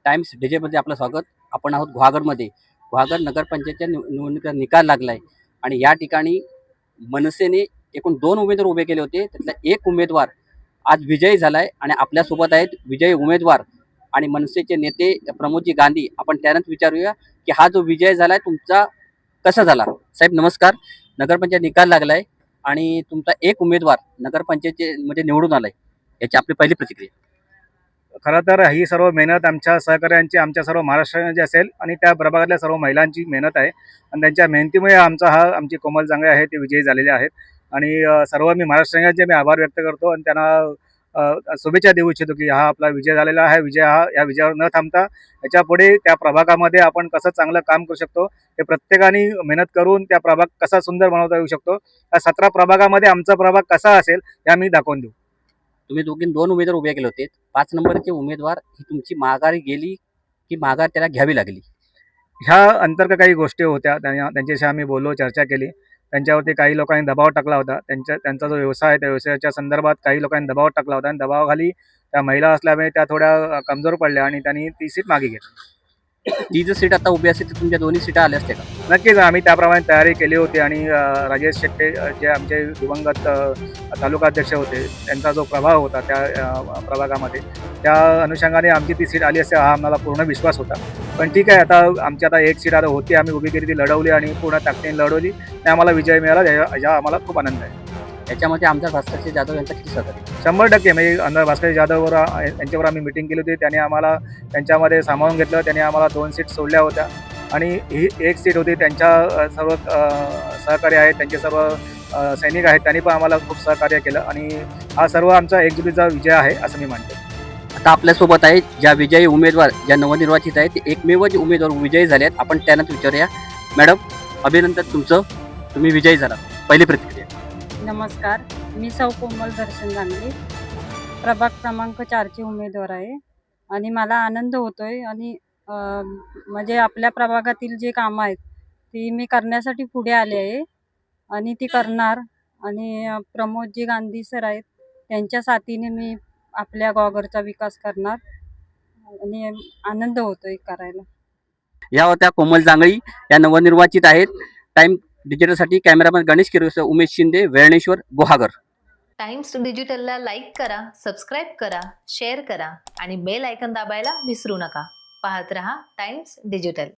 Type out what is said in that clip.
Times डीजेमध्ये आपलं स्वागत. आपण आहोत गुहागरमध्ये. गुहागर नगरपंचायतच्या निवडणुकीचा निकाल लागलाय आणि या ठिकाणी मनसेने एकूण 2 उमेदवार उभे केले होते. त्यातला एक उमेदवार आज विजयी झालाय आणि आपल्यासोबत आहेत विजयी उमेदवार आणि मनसेचे नेते प्रमोदजी गांधी. आपण त्यांनाच विचारूया की हा जो विजय झालाय तुमचा कसा झाला? साहेब नमस्कार. नगरपंचायत निकाल लागलाय आणि तुमचा एक उमेदवार नगरपंचायतीमध्ये निवडून आलाय. याची आपली पहिली प्रतिक्रिया. खरं तर ही सर्व मेहनत आमच्या सहकार्यांची, आमच्या सर्व महाराष्ट्रीयांची असेल आणि त्या प्रभागातल्या सर्व महिलांची मेहनत आहे आणि त्यांच्या मेहनतीमुळे आमची कोमल जांगळे आहे ते विजयी झालेले आहेत. आणि सर्व मी महाराष्ट्रीयांचे मी आभार व्यक्त करतो आणि त्यांना शुभेच्छा देऊ इच्छितो की हा आपला विजय झालेला आहे. या विजयावर न थांबता याच्यापुढे त्या प्रभागामध्ये आपण कसं चांगलं काम करू शकतो, हे प्रत्येकाने मेहनत करून त्या प्रभाग कसा सुंदर बनवता येऊ शकतो, या 17 प्रभागामध्ये आमचा प्रभाग कसा असेल हे आम्ही दाखवून देऊ. तुम्ही दोघी 2 उमेदवार उभे केले होते. 5 नंबरचे उमेदवार ही तुमची माघारी गेली की माघार त्याला घ्यावी लागली? ह्या अंतर्गत काही गोष्टी होत्या, त्यांच्याशी आम्ही बोललो, चर्चा केली. त्यांच्यावरती काही लोकांनी दबाव टाकला होता. त्यांचा जो व्यवसाय आहे त्या व्यवसायाच्या संदर्भात काही लोकांनी दबाव टाकला होता आणि दबावाखाली त्या महिला असल्यामुळे त्या थोड्या कमजोर पडल्या आणि त्यांनी ती सीट मागे घेतली. ती जर सीट आता उभी असते तर तुमच्या दोन्ही सीटा आल्या असत्या का? नक्कीच आम्ही त्याप्रमाणे तयारी केली होती आणि राजेश शेट्टे जे आमचे दिवंगत तालुका अध्यक्ष होते, त्यांचा जो प्रभाव होता त्या प्रभागामध्ये, त्या अनुषंगाने आमची ती सीट आली असते हा आम्हाला पूर्ण विश्वास होता. पण ठीक आहे, आमची आता एक सीट होती, आम्ही उभी केली, ती लढवली आणि पूर्ण ताकदीने लढवली आणि आम्हाला विजय मिळाला. याचा आम्हाला खूप आनंद आहे. याच्यामध्ये आमदार भास्करजी जाधव यांचा किती सहकार्य? 100% म्हणजे आमदार भास्कर जाधववर यांच्यावर आम्ही मिटिंग केली होती. त्याने आम्हाला त्यांच्यामध्ये सामावून घेतलं. त्याने आम्हाला 2 सीट सोडल्या होत्या आणि ही एक सीट होती. त्यांच्या सर्व सहकारी आहेत, त्यांचे सर्व सैनिक आहेत, त्यांनी पण आम्हाला खूप सहकार्य केलं आणि हा सर्व आमचा एकजुटीचा विजय आहे असं मी मानतो. आता आपल्यासोबत आहेत ज्या विजयी उमेदवार, ज्या नवनिर्वाचित आहेत, ते एकमेव जे उमेदवार विजयी झाले आहेत. आपण त्यांनाच विचारूया. मॅडम अभिनंदन तुमचं, तुम्ही विजयी झाला. पहिली प्रतिक्रिया. नमस्कार, मी सौ कोमल दर्शन गांधी, प्रभाग क्रमांक 4ची उमेदवार आहे आणि मला आनंद होतोय आणि म्हणजे आपल्या प्रभागातील जे कामं आहेत ती मी करण्यासाठी पुढे आले आहे आणि ती करणार. आणि प्रमोदजी गांधी सर आहेत, त्यांच्या साथीने मी आपल्या गॉगरचा विकास करणार आणि आनंद होतोय करायला. या होत्या कोमल जांगळी, या नवनिर्वाचित आहेत. टाइम डिजिटलसाठी कॅमेरामॅन गणेश किरोसे, उमेश शिंदे, वेळणेश्वर, गुहागर. टाइम्स डिजिटलला लाईक करा, सबस्क्राईब करा, शेअर करा आणि बेल आयकॉन दाबायला विसरू नका. पाहत रहा टाइम्स डिजिटल.